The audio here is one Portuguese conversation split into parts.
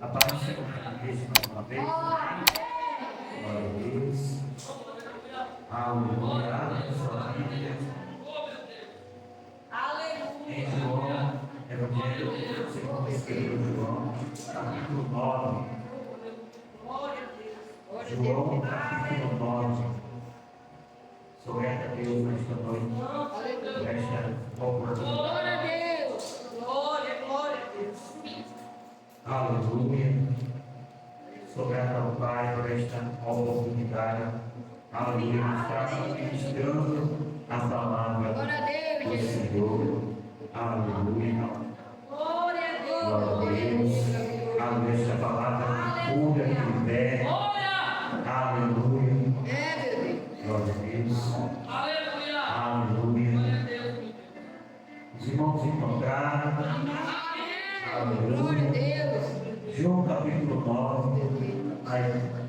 A paz do Senhor mais uma vez. Glória a Deus. Aleluia. Abre sua Bíblia. Em João, Evangelho segundo escreveu João, capítulo 9. João, capítulo 9. Sou grata a Deus nesta noite. Nesta oportunidade. Glória a Deus. Glória a Deus. Aleluia. Sou grato ao Pai por esta oportunidade. Aleluia. Está ministrando a palavra do Senhor. Aleluia. Glória a Deus. Glória a Deus. Aleluia. Esta palavra cura, que liberta. Aleluia. Glória a Deus. Aleluia. Os irmãos encontraram. Aleluia. João capítulo 9, a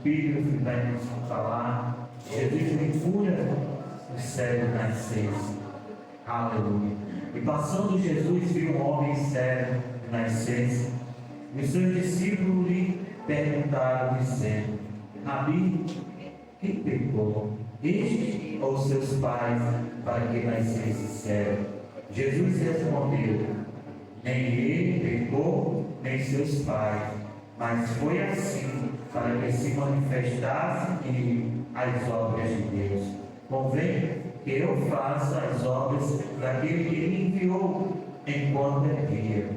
Bíblia vai nos falar, Jesus me cura o cego nascesse. Aleluia. E passando Jesus viu um homem cego nascesse, e os seus discípulos lhe perguntaram, dizendo: Rabi, quem pecou, este ou seus pais, para que nascesse cego? Jesus respondeu: nem ele pecou, nem seus pais, mas foi assim para que se manifestassem nele as obras de Deus. Convém que eu faça as obras daquele que me enviou enquanto é dia,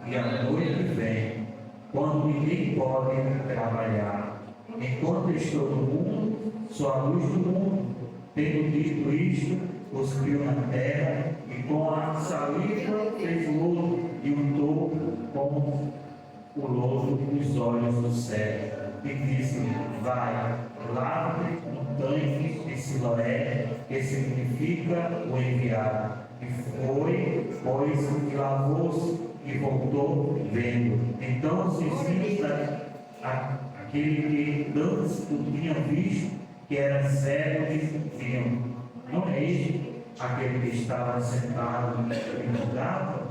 e a noite vem, quando ninguém pode trabalhar. Enquanto estou no mundo, sou a luz do mundo. Tendo dito isto, cuspiu na terra, e com a saliva fez lodo, e untou com o lodo os olhos do cego. E disse: vai, lava-te no tanque de Siloé, que significa o enviado. E foi, pois, e lavou-se, e voltou vendo. Então os discípulos, aquele que antes o tinha visto, que era cego, diziam: não é este aquele que estava sentado e mudava?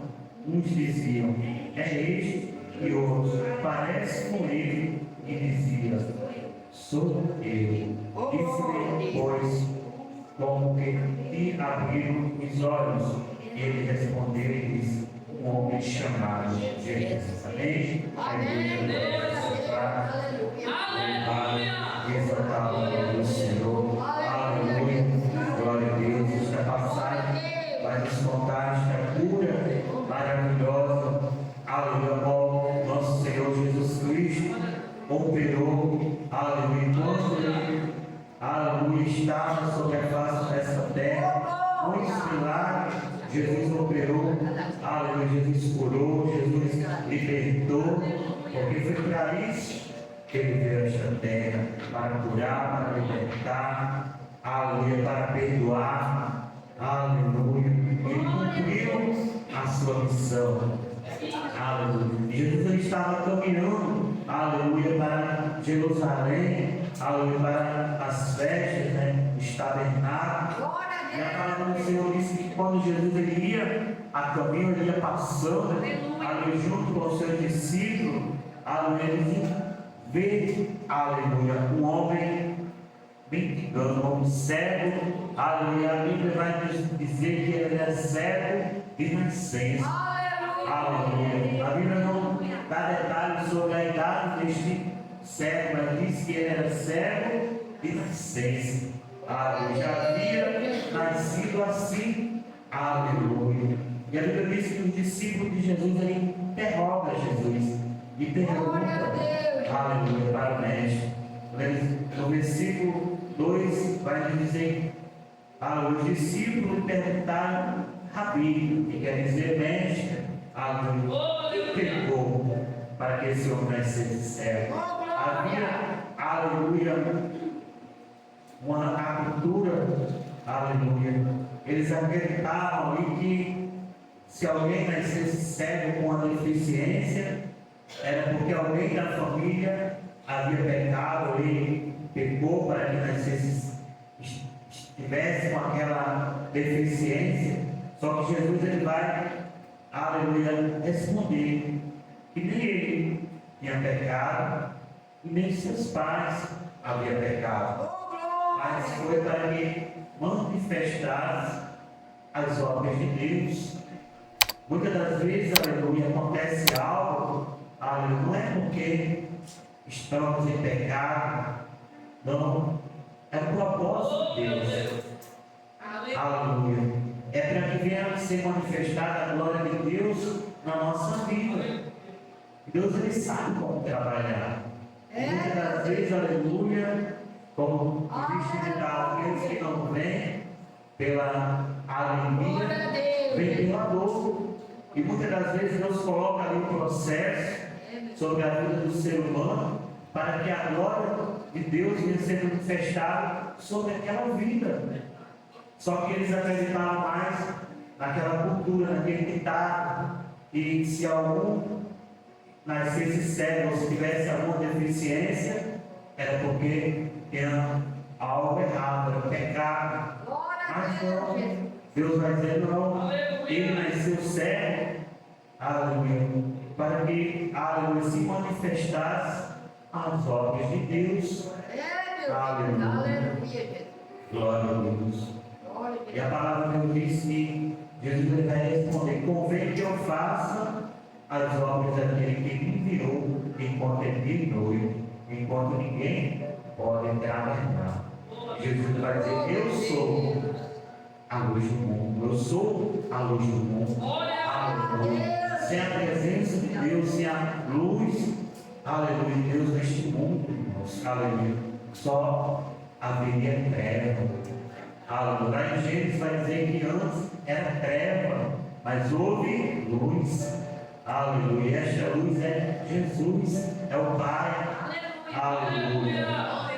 Uns diziam: é este, e outros: parece com ele, e dizia: sou eu. Disse-lhe, pois, como que lhe abriram os olhos. Ele respondeu e disse: um homem chamado Jesus. Amém? Exaltar o nome do Senhor. Aleluia. Glória a Deus. Esta passagem vai nos contar esta cura maravilhosa. Aleluia. Nosso Senhor Jesus Cristo operou. Aleluia. Enquanto ele, aleluia, estava sobre a face desta terra, muitos milagres Jesus operou. Aleluia. Jesus curou. Jesus libertou. Porque foi para isso que ele veio a esta terra, para curar, para libertar, aleluia, para perdoar, aleluia. Ele cumpriu a sua missão, aleluia. Jesus estava caminhando, aleluia, para Jerusalém, aleluia, para as festas, né, os tabernáculos. E a palavra do Senhor disse que quando Jesus ele ia a caminho, ele ia passando, aleluia, junto com os seus discípulos, aleluia, ele vê, aleluia, um homem mendigando, um homem cego, aleluia. A Bíblia vai nos dizer que ele é cego de nascença, aleluia. A Bíblia não dá detalhes sobre a idade deste cego, mas diz que ele era cego de nascença, aleluia. Já havia nascido assim, aleluia. E a Bíblia diz que os discípulos de Jesus ele interroga Jesus e pergunta, aleluia, para o mestre. No versículo 2 vai dizer: os discípulos perguntaram Rabi, que quer dizer mestre, aleluia, pecou para que esse homem nascesse cego. Havia, aleluia, uma cultura, aleluia. Eles acreditavam ali que se alguém nascesse cego com uma deficiência, era porque alguém da família havia pecado e pecou para que nascesse, estivesse com aquela deficiência. Só que Jesus ele vai, aleluia, responder que nem ele tinha pecado, e nem seus pais haviam pecado. Mas foi para que manifestasse as obras de Deus. Muitas das vezes, aleluia, acontece algo, aleluia, não é porque estamos em pecado, não, é o propósito de Deus. Aleluia. É para que venha ser manifestada a glória de Deus na nossa vida. Deus, ele sabe como trabalhar. Muitas das vezes, aleluia, como existe ditado, aqueles que não vêm pela alegria, vêm pela dor. E muitas das vezes Deus coloca ali um processo sobre a vida do ser humano para que a glória de Deus venha ser manifestada sobre aquela vida. Só que eles acreditavam mais naquela cultura, naquele ditado, que se algum nascesse cego ou se tivesse alguma deficiência, era porque tinha algo errado, era pecado. Mas não, Deus vai dizer não, ele nasceu cego, aleluia, para que, aleluia, se manifestasse as obras de Deus. Aleluia. Glória a Deus. E a palavra de Deus diz que Jesus vai responder: convém que eu faça as obras daquele que me enviou, enquanto ele noivo, enquanto ninguém pode entrar na verdade. Jesus vai dizer: eu sou a luz do mundo, eu sou a luz do mundo. Aleluia. Sem a presença de Deus, sem a luz, aleluia, de Deus neste mundo, irmãos, aleluia, só haveria treva. Aleluia. Lá em Gênesis vai dizer que antes era treva, mas houve luz. Aleluia. E esta luz é Jesus, é o Pai. Aleluia.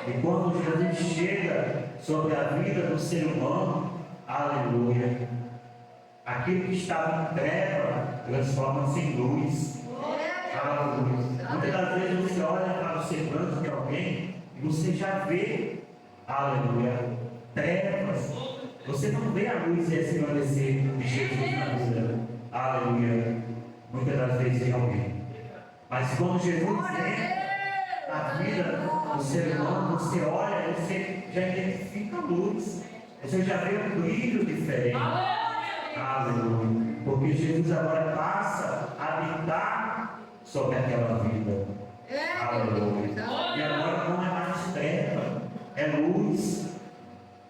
E quando Jesus chega sobre a vida do ser humano, aleluia, aquilo que estava em treva transforma-se em luz. Aleluia. Muitas das vezes você olha para o semblante de alguém e você já vê, aleluia, trevas. Você não vê a luz resplandecer de Jesus na vida. Aleluia. Muitas das vezes em alguém. Mas quando Jesus entra na vida do ser humano, você olha e você já identifica a luz. Você já vê um brilho diferente. Aleluia. Porque Jesus agora passa a habitar sobre aquela vida. Aleluia. E agora não é mais treva, é luz.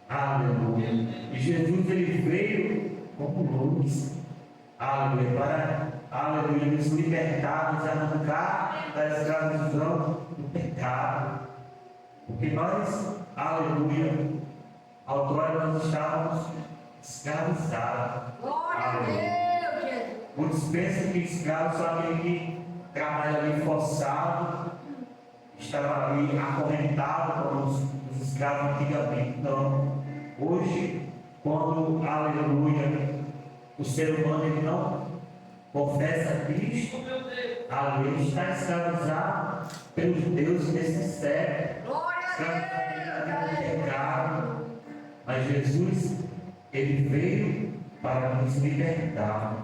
Aleluia. E Jesus, ele veio como luz. Aleluia. Para, aleluia, nos libertar, nos arrancar da escravidão do pecado. Porque nós, aleluia, outrora nós estávamos escravizados. Aleluia. Muitos pensam que escravo só aquele que trabalha ali forçado, estava ali acorrentado como os escravos antigamente. Não. Hoje, quando, aleluia, o ser humano ele não confessa Cristo, aleluia, ele está escravizado pelos deuses desse século, escravizado pelo pecado. Mas Jesus, ele veio para nos libertar.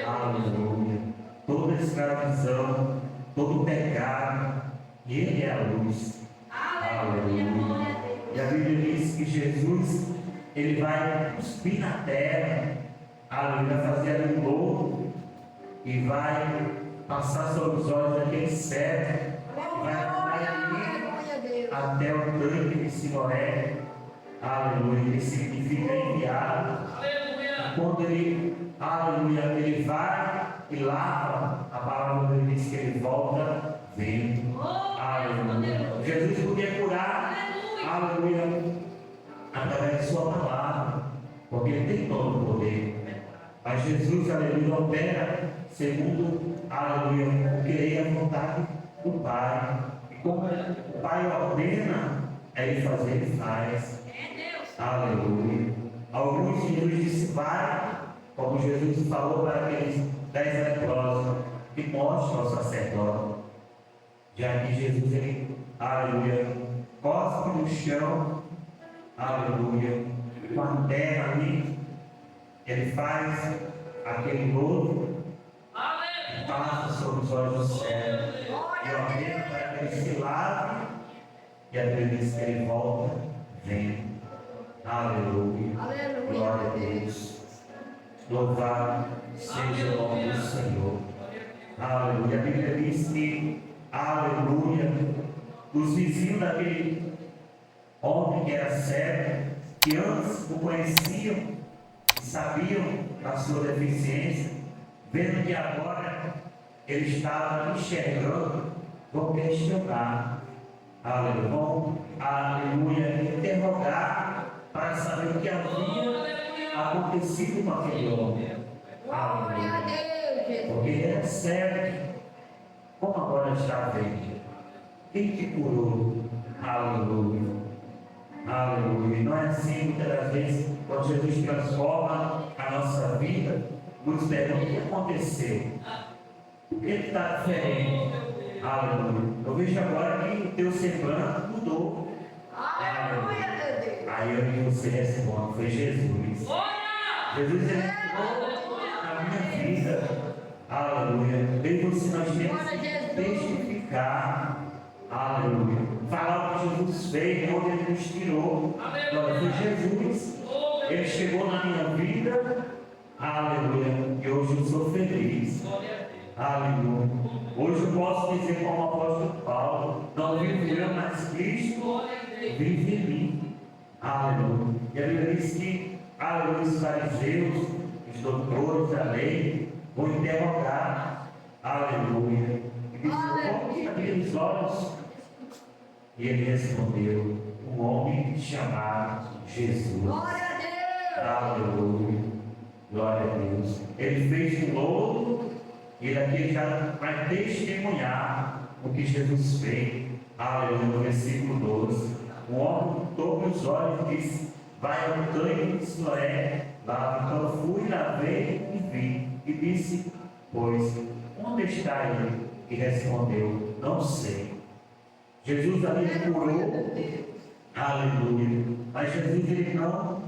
Aleluia. Toda escravidão, todo pecado, e ele é a luz. Aleluia. E a Bíblia diz que Jesus, ele vai cuspir na terra, aleluia, vai fazer ali um lobo e vai passar sobre os olhos daquele cego, vai ir até o tanque de Siloé, aleluia, que significa enviado. E quando ele, aleluia, ele vai e lava, a palavra dele diz que ele volta vendo. Aleluia. Jesus podia curar, aleluia, através de sua palavra, porque ele tem todo o poder. Mas Jesus, aleluia, opera segundo, aleluia, o querer e a vontade do Pai. E como o Pai ordena, ele fazer, ele faz. Aleluia. Alguns Jesus disse: vai, como Jesus falou para aqueles 10 leprosos, que mostra ao sacerdote. Já que Jesus, ele, aleluia, cospe no chão, aleluia, com a terra ali, ele faz aquele lodo e passa sobre os olhos do céu. E ordena para que ele se lave, e a Bíblia diz que ele volta, vem. Aleluia. Glória a Deus. Louvado seja o nome do Senhor. Aleluia. A Bíblia diz que, aleluia, os vizinhos daquele homem que era cego, que antes o conheciam, sabiam da sua deficiência, vendo que agora ele estava enxergando, vão questionar. Aleluia. Vão, aleluia, interrogar para saber o que havia acontecido com aquele homem. Aleluia. Porque ele era cego, como agora está vendo? Quem te curou? Aleluia. Aleluia. E não é assim, muitas das vezes, quando Jesus transforma a nossa vida, nos pergunta o que aconteceu. O que está diferente? Aleluia. Eu vejo agora que o teu semblante mudou. Aleluia. Aí eu e você responde, foi Jesus. Jesus ele entrou na minha vida. Aleluia. Eu e você nós temos que testificar. Aleluia. Falar o que Jesus fez, onde ele nos tirou. Agora foi Jesus. Ele chegou na minha vida. Aleluia. E hoje eu sou feliz. Aleluia. Hoje eu posso dizer como o apóstolo Paulo, não vivo eu, mas Cristo vive em mim. Aleluia. E a Bíblia diz que, aleluia, os fariseus, os doutores da lei, vão interrogar. Aleluia. E disse, como que abriu os olhos? E ele respondeu, um homem chamado Jesus. Glória a Deus. Aleluia. Glória a Deus. Ele fez um lodo. E daqui já vai testemunhar o que Jesus fez. Aleluia, no versículo 12. O homem tocou os olhos e disse, vai ao tanque de Siloé, lava. Então eu fui, lavei e vi. E disse, pois, onde está ele? E respondeu, não sei. Jesus ali curou. Aleluia. Mas Jesus ele não,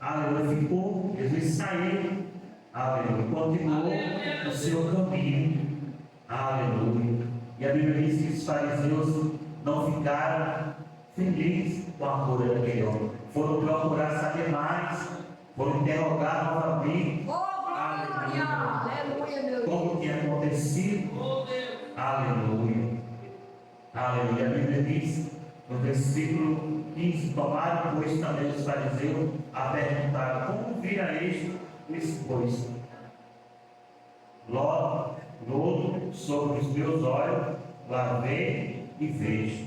aleluia, ficou. Jesus saiu. Aleluia. Continuou o seu caminho. Aleluia. E a Bíblia diz que os fariseus não ficaram felizes com a cura daquele homem. Foram procurar saber mais. Foram interrogar novamente. Aleluia. Como tinha acontecido. Aleluia. Aleluia. A Bíblia diz no versículo 15: tomaram, pois, também os fariseus a perguntar, como vira este? Pois, lodo sobre os meus olhos, lavei e vejo.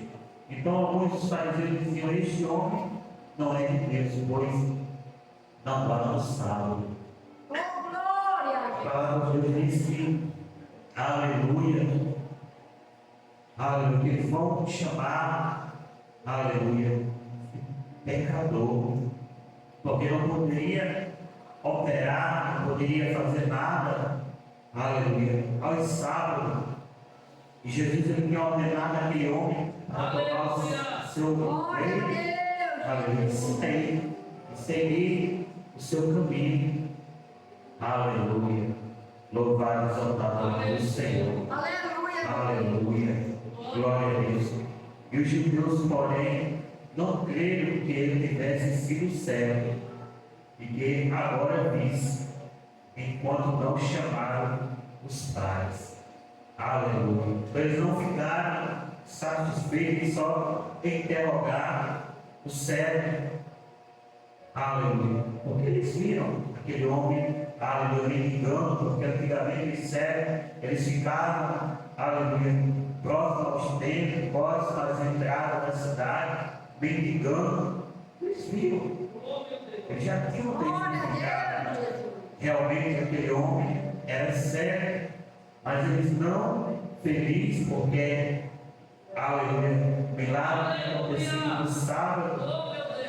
Então alguns dos fariseus diziam, este homem não é de Deus, pois não vai no sábado. A palavra de Deus diz que, aleluia, aleluia, que eles vão chamar, aleluia, pecador, porque não poderia operar, não poderia fazer nada, aleluia, aos sábados. E Jesus ele tinha ordenado aquele homem a tomar o seu reino, aleluia, e seguir o seu caminho, aleluia. Louvado e exaltado o nome do Senhor, aleluia, glória a Deus. E os judeus, porém, não creram que ele tivesse sido cego e que agora visse, enquanto não chamaram os pais. Aleluia. Eles não ficaram satisfeitos em só interrogar o cego. Aleluia. Porque eles viram aquele homem, aleluia, mendigando, porque antigamente os cegos, eles ficavam, aleluia, próximos aos templos, próximos às entradas da cidade, mendigando. Eles viram. Eles já tinham identificado realmente aquele homem era cego, mas eles não felizes porque, aleluia, milagre acontecido no sábado,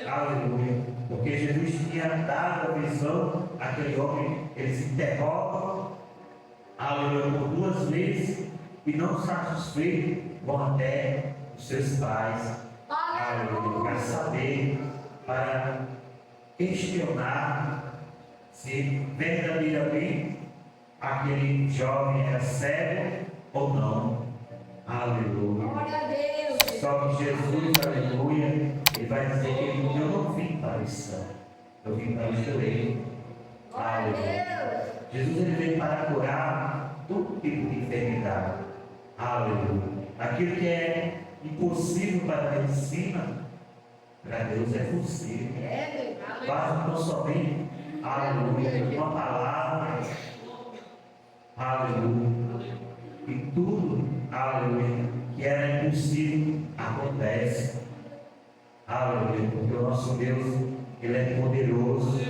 aleluia, porque Jesus tinha dado a visão àquele homem. Eles interrogam, aleluia, por 2 vezes e não satisfeitos vão até os seus pais, aleluia, para saber, para questionar se verdadeiramente aquele jovem era cego ou não. Aleluia. Glória a Deus. Só que Jesus, aleluia, ele vai dizer que eu não vim para os céus, eu vim para os doentes. Glória a Deus. Jesus ele veio para curar todo tipo de enfermidade. Aleluia. Aquilo que é impossível para a medicina, para Deus é possível. Basta tão somente, aleluia, uma palavra, aleluia. E tudo, aleluia, que era impossível acontece. Aleluia, porque o nosso Deus, ele é poderoso,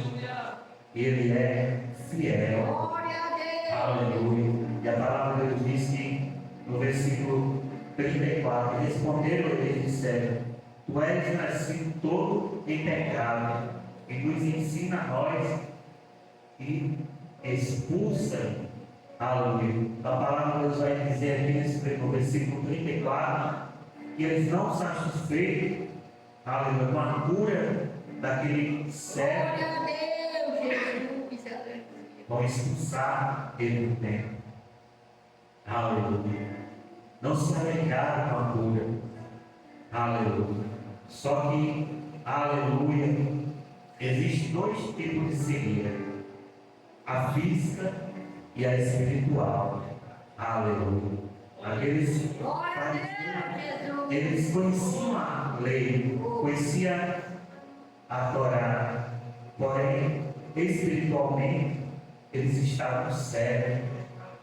ele é fiel. Glória a Deus. Aleluia. E a palavra de Deus diz que no versículo 34, responderam eles e disseram: Tu és nascido todo em pecado, e nos ensina a nós e expulsa. Aleluia. A palavra de Deus vai dizer aqui no versículo 34 que eles não satisfeitos, aleluia, com a cura daquele cego, Glória a Deus, Jesus. vão expulsar ele do templo. Aleluia. Não se alegraram com a cura. Aleluia. Só que, aleluia, existem dois tipos de cegueira: a física e a espiritual. Aleluia. Aqueles Glória a Deus, Jesus. eles conheciam a lei, conheciam a Torá, porém, espiritualmente, eles estavam cegos.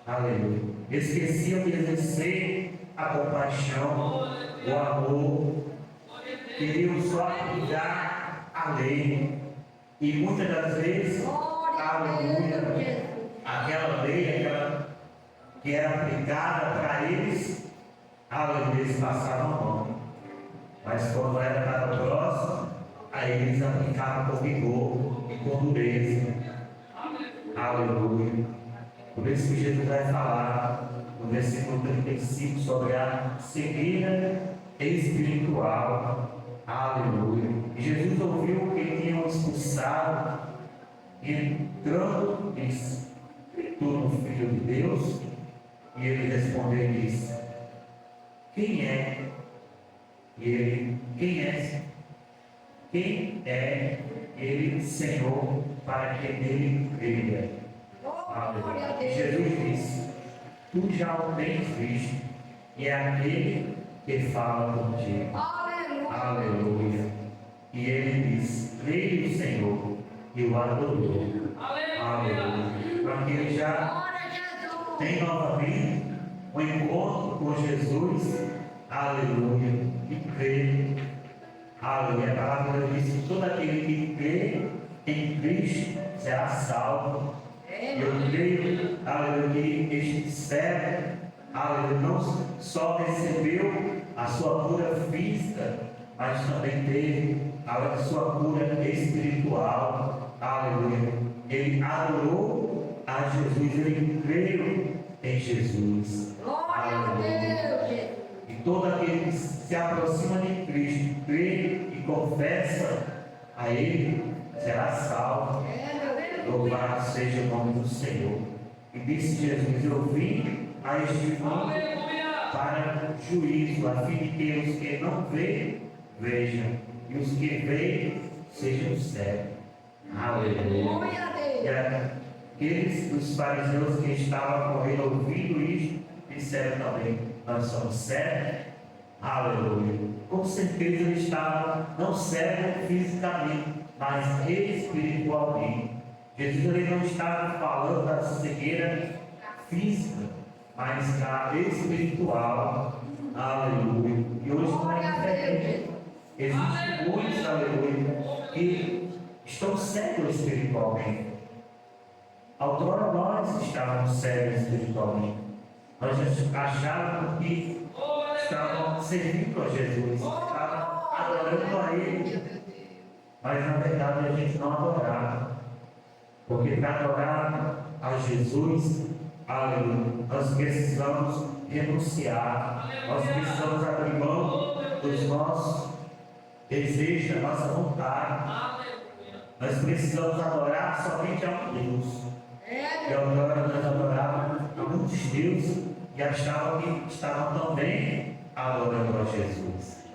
Aleluia. Esqueciam de exercer a compaixão, o amor, queriam só aplicar a lei. E muitas das vezes, Glória a Deus, aleluia, Jesus. aquela lei, aquela que era aplicada para eles, aleluia, eles passavam a mão. Mas quando era para o próximo, aí eles aplicavam com vigor e com dureza. Aleluia. Por isso que Jesus vai falar no versículo 35 sobre a cegueira espiritual. Aleluia. E Jesus ouviu que tinham expulsado, e entrando, disse: Tu no Filho de Deus? E ele respondeu e disse: Quem é? E ele: Quem é? Quem é ele, Senhor, para que nele creia? Glória a E Deus. Jesus disse: Tu já o tens visto, e é aquele que fala contigo. Aleluia. Aleluia. E ele disse: Creio, Senhor, e o adorou. Aleluia. Para que ele já Glória a Jesus. tem novamente um encontro com Jesus. Aleluia. E crê. Aleluia. A palavra diz que todo aquele que crê em Cristo será salvo. Eu creio, aleluia, que este cego, aleluia, não só recebeu a sua cura física, mas também teve a sua cura espiritual. Aleluia. Ele adorou a Jesus, ele creu em Jesus. Glória a Deus, Jesus. E todo aquele que se aproxima de Cristo, crê e confessa a Ele, será salvo. Louvado seja o nome do Senhor. E disse Jesus: Eu vim a este mundo para juízo, a fim de que os que não veem, vejam, e os que veem, sejam cegos. Aleluia. Glória a E Deus. aqueles dos fariseus que estavam com ele ouvindo isto, disseram também: Nós somos cegos. Aleluia. Com certeza ele estava não cego fisicamente, mas espiritualmente. Jesus ele não estava falando da cegueira física, mas da espiritual. Aleluia. E hoje não é diferente. Existem muitos, aleluia, que estão cegos espiritualmente. Outrora nós estávamos cegos espiritualmente. Nós achávamos que estavam servindo a Jesus, estavam adorando a Ele. Mas na verdade a gente não adorava. Porque para adorar a Jesus, aleluia, nós precisamos renunciar, nós precisamos abrir mão dos nossos desejos, da nossa vontade. Nós precisamos adorar somente a um Deus. E agora nós adorávamos a muitos deuses, e e achavam que estavam também adorando a Jesus,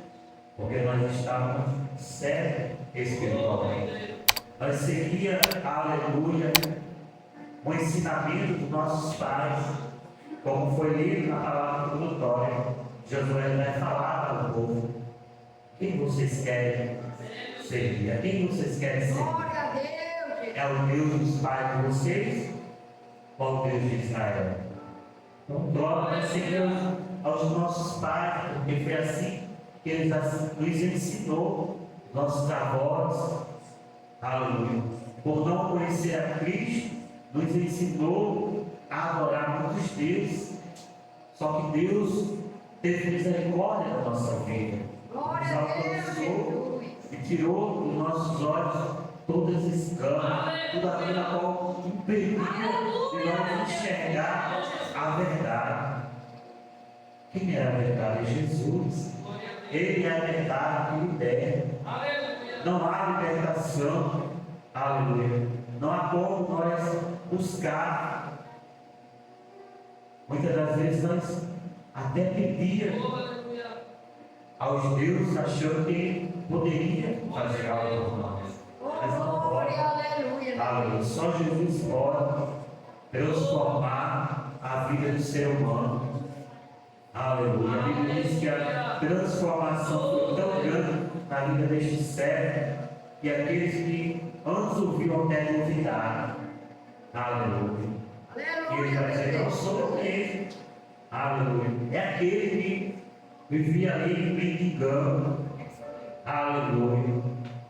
porque nós estávamos cegos espiritualmente. Nós seguíamos, aleluia, o ensinamento dos nossos pais, como foi lido na palavra introdutória. Josué vai falar para o povo: quem vocês querem servir? A quem vocês querem servir? Glória a Deus, Jesus. É o Deus dos pais de vocês ou o Deus de Israel? Então, glória nós seguimos aos nossos pais, porque foi assim que Ele nos ensinou, nossos avós, aleluia. Por não conhecer a Cristo, nos ensinou a adorar muitos deuses. Só que Deus teve misericórdia da nossa vida, Glória nos a Deus, alcançou Jesus. e tirou dos nossos olhos todas as escamas, tudo aquilo a qual impedia de nós enxergar a verdade. Quem é a verdade? É Jesus. Ele é a verdade que liberta. Não há libertação, aleluia. Não há como nós buscar. Muitas das vezes nós até pedíamos aos deuses, achando que poderia fazer algo por nós. Mas não pode. Glória, aleluia. Aleluia. Só Jesus pode transformar a vida do ser humano. Aleluia. A Bíblia diz que a transformação foi tão grande na vida deste servo que aqueles que antes ouviram até duvidar. Aleluia. E ele vai dizer: não sou eu mesmo. Aleluia. É aquele que vivia ali mendigando. Aleluia.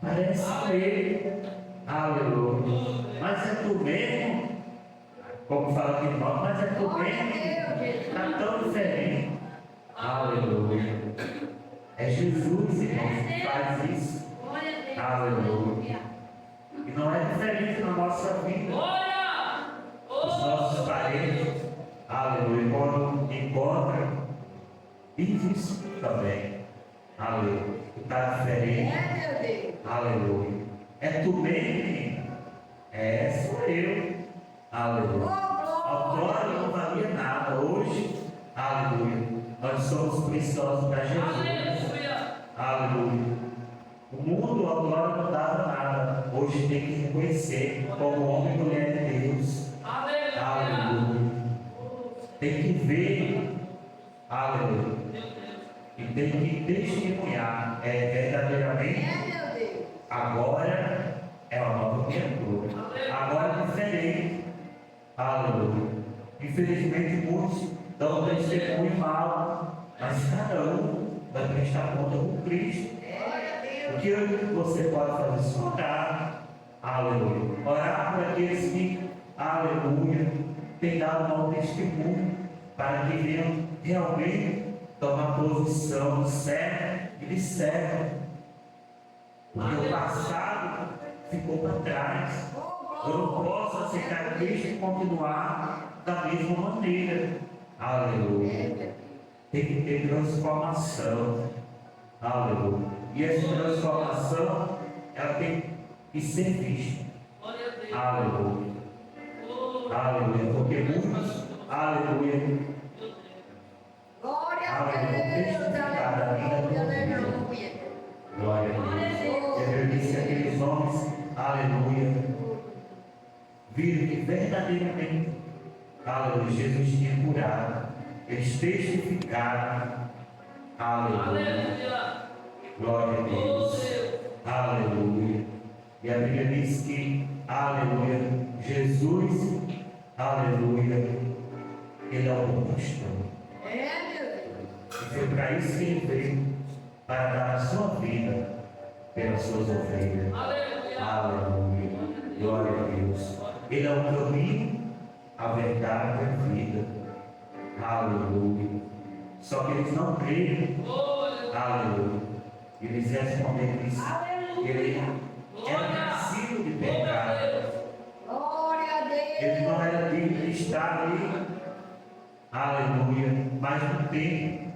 Parece com ele. Aleluia. Mas é tu mesmo. Como fala aqui, irmão, mas é tu mesmo. Está tão diferente. Aleluia. É Jesus, irmão, que faz isso. Aleluia. E não é diferente na nossa vida. Os nossos parentes, aleluia, quando encontram, diz isso também. Aleluia. Está diferente. É, meu Deus. Aleluia. É tu mesmo, menino? É, sou eu. Aleluia. Outrora não valia nada. Hoje, aleluia, nós somos preciosos para Jesus. Aleluia. O mundo outrora não dava nada. Hoje tem que reconhecer como homem e mulher de Deus. Aleluia. Tem que ver. Aleluia. E tem que testemunhar. Verdadeiramente. É, meu Deus. Agora é uma nova criatura. Agora é diferente. Aleluia. Infelizmente muitos dão testemunho mal, mas cada um vai prestar conta com Cristo. O que você pode fazer? Só orar. Aleluia. Orar por aqueles que, aleluia, têm dado mau testemunho, para que venham realmente tomar posição certa e de certo. Porque o passado ficou para trás. Eu não posso aceitar Cristo e continuar da mesma maneira. Aleluia. Tem que ter transformação. Aleluia. E essa transformação, ela tem que ser vista. Aleluia. Aleluia. Porque muitos, aleluia, Glória a aleluia, Deus. testificar da vida do Aleluia. mundo. Glória a Deus. Eu disse aqueles homens, aleluia, viram que verdadeiramente, aleluia, Jesus tinha curado. Eles testificaram, aleluia. Glória a Deus. Aleluia. E a Bíblia diz que, aleluia, Jesus, aleluia, Ele é o bom pastor. É, meu Deus. E foi para isso que Ele veio, para dar a sua vida pelas suas ovelhas. Aleluia. Glória a Deus. Ele é o caminho, a verdade e a vida. Aleluia. Só que eles não creram. Aleluia. Eles responderam isso. Ele era nascido de pecado. Glória a Deus. Ele não era digno de estar ali. Aleluia. Mas não tem.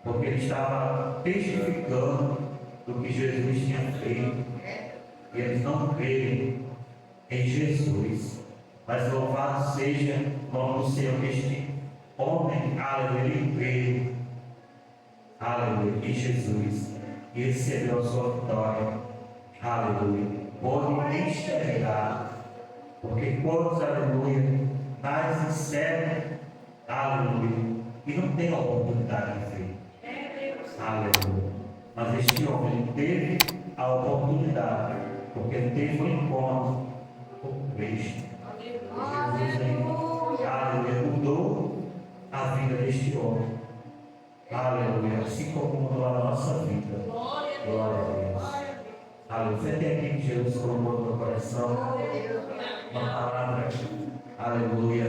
Porque ele estava testificando do que Jesus tinha feito. E eles não creem em Jesus. Mas louvado seja o nome do Senhor homem, aleluia, ele veio, aleluia, em Jesus, e recebeu a sua vitória, aleluia, pôde enxergar, porque quantos, aleluia, mais enxergam, aleluia, e não tem a oportunidade de ver, aleluia, mas este homem teve a oportunidade, porque ele teve um encontro com Cristo. Jesus aí, aleluia, mudou a vida deste homem. Aleluia, assim como mudou a nossa vida. Glória a Deus. Aleluia. Você tem aqui que Jesus colocou no meu coração uma palavra, aleluia.